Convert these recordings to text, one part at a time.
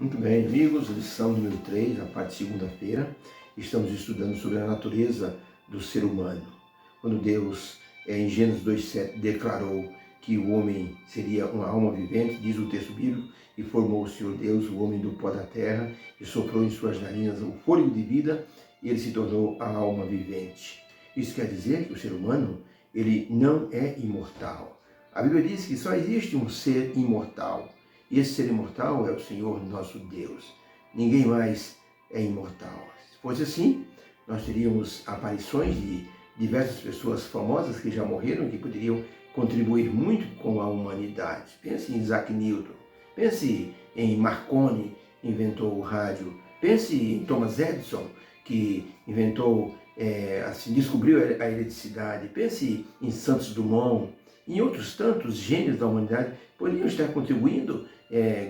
Muito bem, amigos, lição número 3, a parte de segunda-feira. Estamos estudando sobre a natureza do ser humano. Quando Deus, em Gênesis 2,7, declarou que o homem seria uma alma vivente, diz o texto bíblico, e formou o Senhor Deus, o homem do pó da terra, e soprou em suas narinas o fôlego de vida, e ele se tornou a alma vivente. Isso quer dizer que o ser humano, ele não é imortal. A Bíblia diz que só existe um ser imortal. E esse ser imortal é o Senhor nosso Deus. Ninguém mais é imortal. Se fosse assim, nós teríamos aparições de diversas pessoas famosas que já morreram, que poderiam contribuir muito com a humanidade. Pense em Isaac Newton, pense em Marconi, inventou o rádio, pense em Thomas Edison, que inventou, descobriu a eletricidade, pense em Santos Dumont, em outros tantos gênios da humanidade poderiam estar contribuindo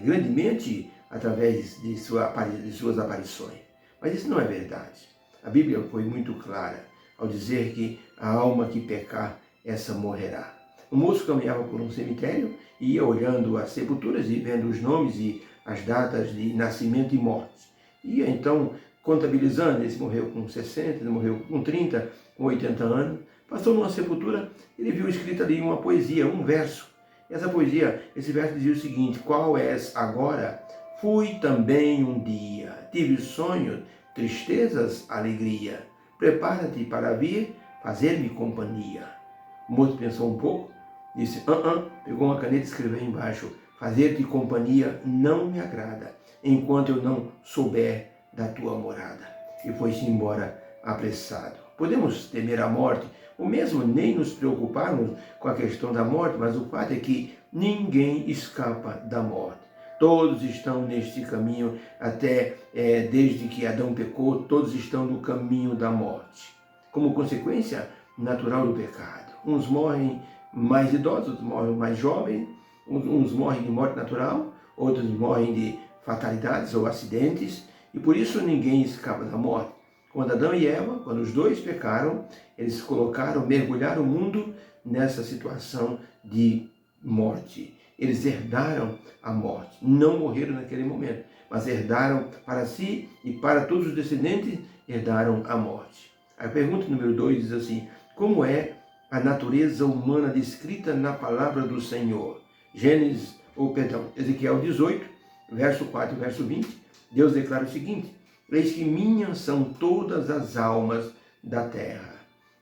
grandemente através de suas aparições. Mas isso não é verdade. A Bíblia foi muito clara ao dizer que a alma que pecar, essa morrerá. O moço caminhava por um cemitério e ia olhando as sepulturas e vendo os nomes e as datas de nascimento e morte. Ia então contabilizando, esse morreu com 60, ele morreu com 30, com 80 anos. Passou numa sepultura, ele viu escrito ali uma poesia, um verso. Essa poesia, esse verso dizia o seguinte: qual és agora? Fui também um dia, tive sonhos, tristezas, alegria. Prepara-te para vir, fazer-me companhia. O moço pensou um pouco, disse, pegou uma caneta e escreveu embaixo, fazer-te companhia não me agrada, enquanto eu não souber da tua morada. E foi-se embora apressado. Podemos temer a morte, ou mesmo nem nos preocuparmos com a questão da morte, mas o fato é que ninguém escapa da morte. Todos estão neste caminho, até desde que Adão pecou, todos estão no caminho da morte. Como consequência natural do pecado. Uns morrem mais idosos, outros morrem mais jovens, uns morrem de morte natural, outros morrem de fatalidades ou acidentes, e por isso ninguém escapa da morte. Quando Adão e Eva, quando os dois pecaram, eles mergulharam o mundo nessa situação de morte. Eles herdaram a morte. Não morreram naquele momento, mas herdaram para si e para todos os descendentes, herdaram a morte. A pergunta número 2 diz assim: como é a natureza humana descrita na palavra do Senhor? Ezequiel 18, verso 4 e verso 20, Deus declara o seguinte: eis que minhas são todas as almas da terra.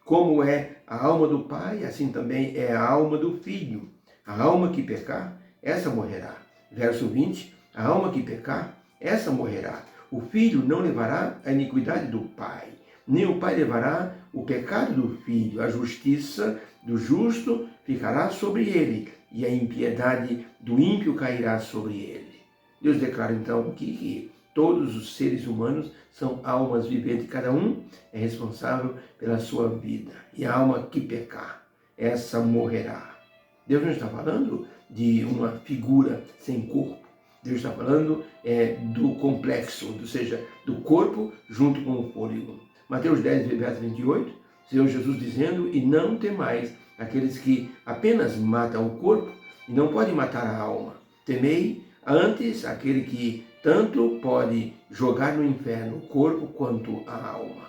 Como é a alma do Pai, assim também é a alma do Filho. A alma que pecar, essa morrerá. Verso 20, a alma que pecar, essa morrerá. O Filho não levará a iniquidade do Pai, nem o Pai levará o pecado do Filho. A justiça do justo ficará sobre ele, e a impiedade do ímpio cairá sobre ele. Deus declara então que todos os seres humanos são almas viventes, cada um é responsável pela sua vida. E a alma que pecar, essa morrerá. Deus não está falando de uma figura sem corpo. Deus está falando do complexo, ou seja, do corpo junto com o fôlego. Mateus 10, verso 28, Senhor Jesus dizendo, e não temais aqueles que apenas matam o corpo e não podem matar a alma. Temei antes aquele que tanto pode jogar no inferno o corpo quanto a alma.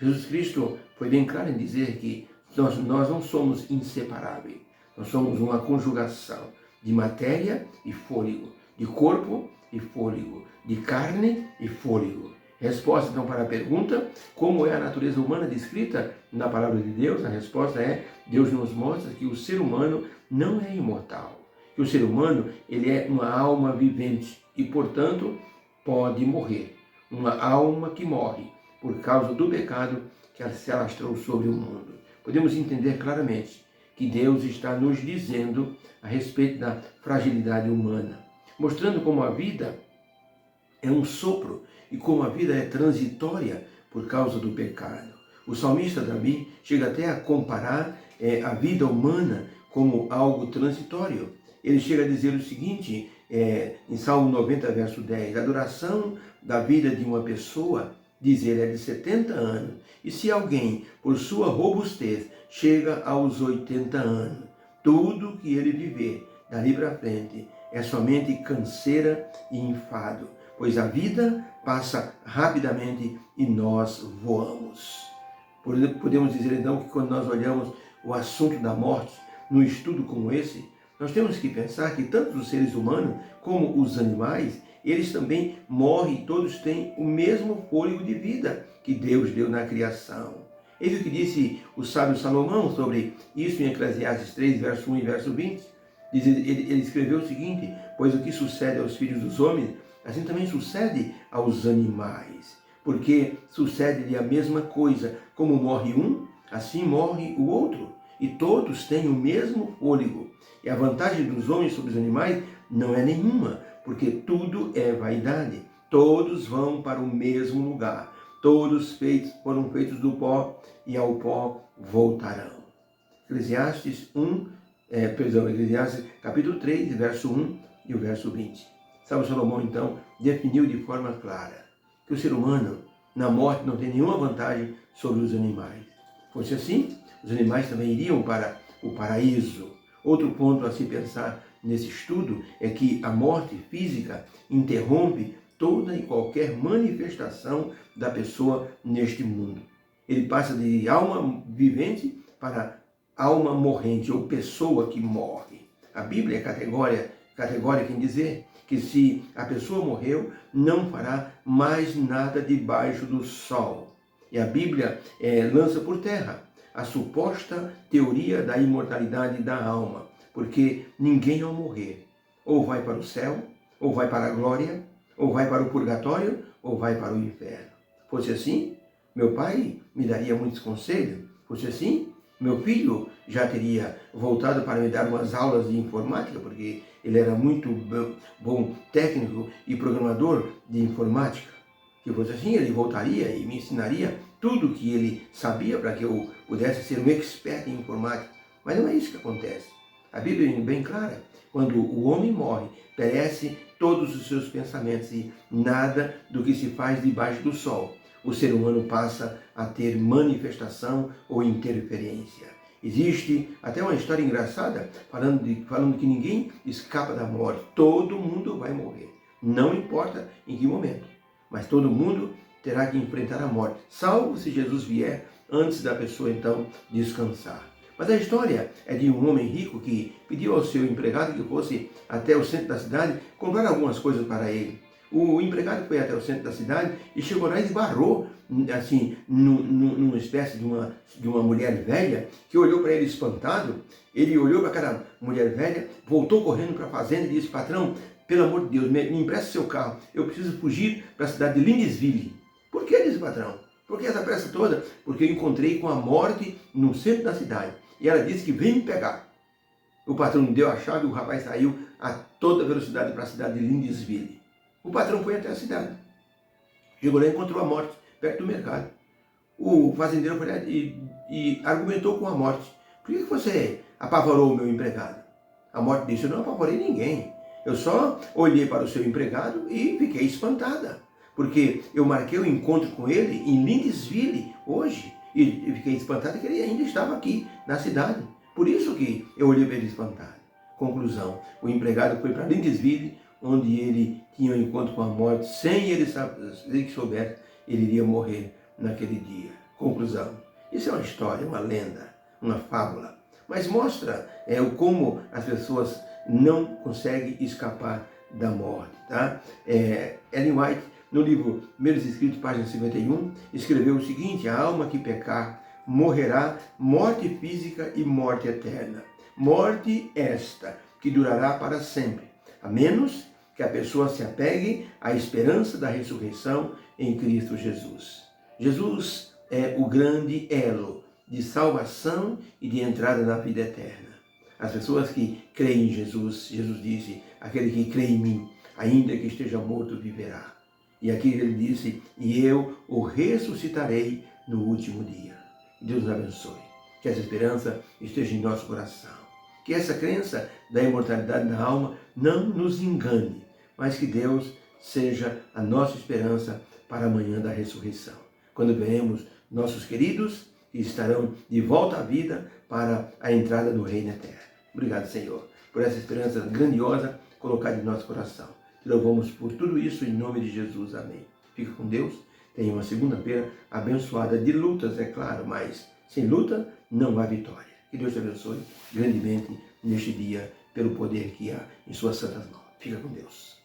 Jesus Cristo foi bem claro em dizer que nós não somos inseparáveis. Nós somos uma conjugação de matéria e fôlego, de corpo e fôlego, de carne e fôlego. Resposta então para a pergunta, como é a natureza humana descrita na palavra de Deus? A resposta é, Deus nos mostra que o ser humano não é imortal. Que o ser humano ele é uma alma vivente e, portanto, pode morrer. Uma alma que morre por causa do pecado que se alastrou sobre o mundo. Podemos entender claramente que Deus está nos dizendo a respeito da fragilidade humana, mostrando como a vida é um sopro e como a vida é transitória por causa do pecado. O salmista Davi chega até a comparar a vida humana como algo transitório. Ele chega a dizer o seguinte, em Salmo 90, verso 10, a duração da vida de uma pessoa, diz ele, é de 70 anos. E se alguém, por sua robustez, chega aos 80 anos, tudo que ele viver dali para frente é somente canseira e enfado, pois a vida passa rapidamente e nós voamos. Podemos dizer então que quando nós olhamos o assunto da morte num estudo como esse, nós temos que pensar que tanto os seres humanos como os animais, eles também morrem, todos têm o mesmo fôlego de vida que Deus deu na criação. Eis o que disse o sábio Salomão sobre isso em Eclesiastes 3, verso 1 e verso 20. Ele escreveu o seguinte: pois o que sucede aos filhos dos homens, assim também sucede aos animais. Porque sucede-lhe a mesma coisa, como morre um, assim morre o outro. E todos têm o mesmo fôlego. E a vantagem dos homens sobre os animais não é nenhuma, porque tudo é vaidade. Todos vão para o mesmo lugar. Todos foram feitos do pó e ao pó voltarão. Eclesiastes capítulo 3, verso 1 e o verso 20. Sábio Salomão, então, definiu de forma clara que o ser humano, na morte, não tem nenhuma vantagem sobre os animais. Fosse assim, os animais também iriam para o paraíso. Outro ponto a se pensar nesse estudo é que a morte física interrompe toda e qualquer manifestação da pessoa neste mundo. Ele passa de alma vivente para alma morrente, ou pessoa que morre. A Bíblia é categórica em dizer que se a pessoa morreu, não fará mais nada debaixo do sol. E a Bíblia lança por terra a suposta teoria da imortalidade da alma, porque ninguém ao morrer ou vai para o céu, ou vai para a glória, ou vai para o purgatório, ou vai para o inferno. Fosse assim, meu pai me daria muitos conselhos. Fosse assim, meu filho já teria voltado para me dar umas aulas de informática, porque ele era muito bom técnico e programador de informática. Se fosse assim, ele voltaria e me ensinaria tudo o que ele sabia para que eu pudesse ser um expert em informática. Mas não é isso que acontece. A Bíblia é bem clara. Quando o homem morre, perece todos os seus pensamentos e nada do que se faz debaixo do sol. O ser humano passa a ter manifestação ou interferência. Existe até uma história engraçada falando que ninguém escapa da morte. Todo mundo vai morrer. Não importa em que momento. Mas todo mundo terá que enfrentar a morte, salvo se Jesus vier antes da pessoa então descansar. Mas a história é de um homem rico que pediu ao seu empregado que fosse até o centro da cidade comprar algumas coisas para ele. O empregado foi até o centro da cidade e chegou lá e esbarrou assim, numa espécie de uma mulher velha que olhou para ele espantado. Ele olhou para aquela mulher velha, voltou correndo para a fazenda e disse: patrão, pelo amor de Deus, me empresta seu carro, eu preciso fugir para a cidade de Lindesville. Por que, disse o patrão? Por que essa pressa toda? Porque eu encontrei com a morte no centro da cidade. E ela disse que vem me pegar. O patrão deu a chave e o rapaz saiu a toda velocidade para a cidade de Lindesville. O patrão foi até a cidade. Chegou lá e encontrou a morte perto do mercado. O fazendeiro foi lá e argumentou com a morte. Por que você apavorou o meu empregado? A morte disse: eu não apavorei ninguém. Eu só olhei para o seu empregado e fiquei espantada. Porque eu marquei o encontro com ele em Lindesville hoje. E fiquei espantado que ele ainda estava aqui na cidade. Por isso que eu olhei para ele espantado. Conclusão: o empregado foi para Lindesville, onde ele tinha um encontro com a morte, sem ele que soubesse, ele iria morrer naquele dia. Conclusão: isso é uma história, uma lenda, uma fábula, mas mostra como as pessoas não conseguem escapar da morte. Tá? Ellen White, no livro Primeiros Escritos, página 51, escreveu o seguinte: a alma que pecar morrerá morte física e morte eterna. Morte esta que durará para sempre, a menos que a pessoa se apegue à esperança da ressurreição em Cristo Jesus. Jesus é o grande elo de salvação e de entrada na vida eterna. As pessoas que creem em Jesus, Jesus disse: aquele que crê em mim, ainda que esteja morto, viverá. E aqui ele disse: e eu o ressuscitarei no último dia. Deus nos abençoe. Que essa esperança esteja em nosso coração. Que essa crença da imortalidade da alma não nos engane, mas que Deus seja a nossa esperança para amanhã da ressurreição, quando veremos nossos queridos que estarão de volta à vida para a entrada do reino eterno. Obrigado, Senhor, por essa esperança grandiosa colocada em nosso coração. Te louvamos por tudo isso em nome de Jesus. Amém. Fica com Deus. Tenha uma segunda-feira abençoada de lutas, é claro, mas sem luta não há vitória. Que Deus te abençoe grandemente neste dia pelo poder que há em suas santas mãos. Fica com Deus.